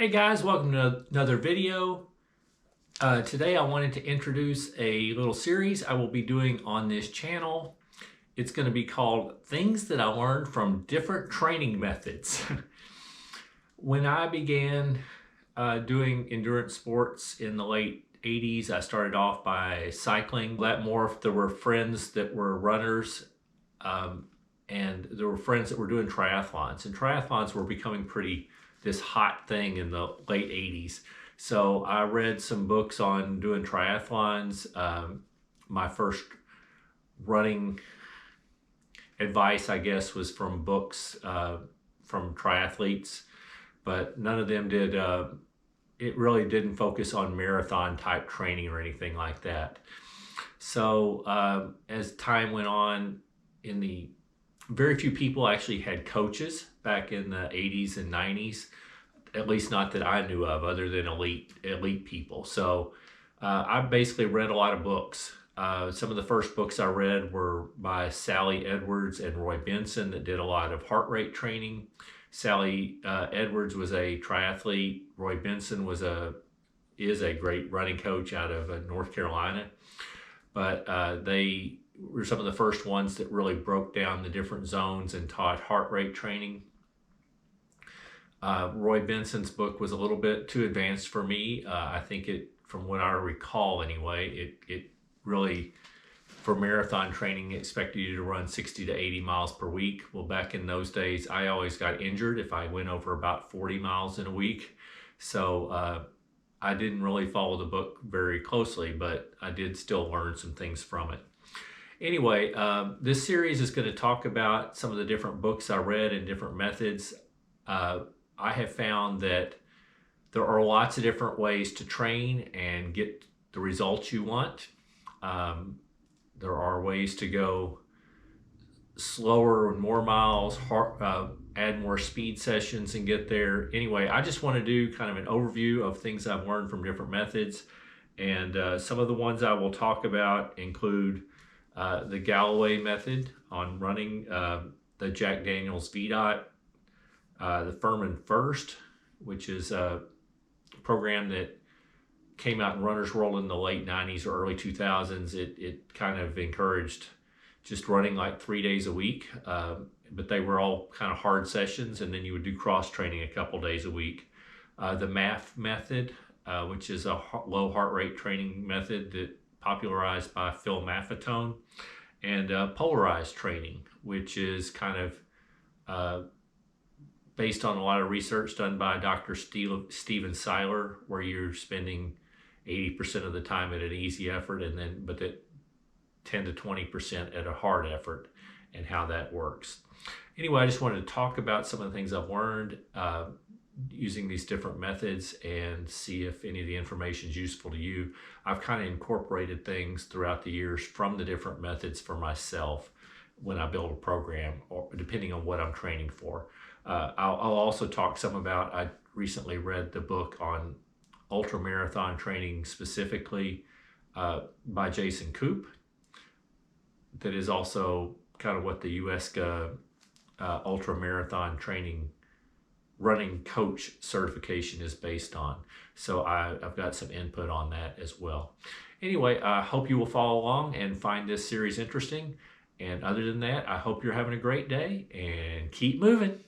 Hey guys, welcome to another video. Today I wanted to introduce a little series I will be doing on this channel. It's going to be called Things That I Learned from Different Training Methods. When I began doing endurance sports in the late 80s, I started off by cycling. That morphed. There were friends that were runners and there were friends that were doing triathlons, and triathlons were becoming this hot thing in the late 80s. So I read some books on doing triathlons. My first running advice, I guess, was from books from triathletes, but none of them did, it really didn't focus on marathon type training or anything like that. So as time went on, very few people actually had coaches back in the 80s and 90s, at least not that I knew of, other than elite people. So I basically read a lot of books. Some of the first books I read were by Sally Edwards and Roy Benson that did a lot of heart rate training. Sally Edwards was a triathlete. Roy Benson is a great running coach out of North Carolina. But they were some of the first ones that really broke down the different zones and taught heart rate training. Roy Benson's book was a little bit too advanced for me. I think from what I recall anyway, it really, for marathon training, expected you to run 60 to 80 miles per week. Well, back in those days, I always got injured if I went over about 40 miles in a week. So I didn't really follow the book very closely, but I did still learn some things from it. Anyway, this series is going to talk about some of the different books I read and different methods. I have found that there are lots of different ways to train and get the results you want. There are ways to go slower and more miles, add more speed sessions and get there. Anyway, I just want to do kind of an overview of things I've learned from different methods. And some of the ones I will talk about include the Galloway method on running, the Jack Daniels VDOT, the Furman First, which is a program that came out in Runner's World in the late 90s or early 2000s. It kind of encouraged just running like 3 days a week, but they were all kind of hard sessions, and then you would do cross training a couple days a week. The MAF method, which is a low heart rate training method that popularized by Phil Maffetone, and polarized training, which is kind of based on a lot of research done by Dr. Steven Seiler, where you're spending 80% of the time at an easy effort, but that 10 to 20% at a hard effort, and how that works. Anyway, I just wanted to talk about some of the things I've learned using these different methods and see if any of the information is useful to you. I've kind of incorporated things throughout the years from the different methods for myself when I build a program, or depending on what I'm training for. I'll also talk some about, I recently read the book on ultra marathon training specifically by Jason Koop, that is also kind of what the USCA ultra marathon training running coach certification is based on. So I've got some input on that as well. Anyway, I hope you will follow along and find this series interesting. And other than that, I hope you're having a great day and keep moving.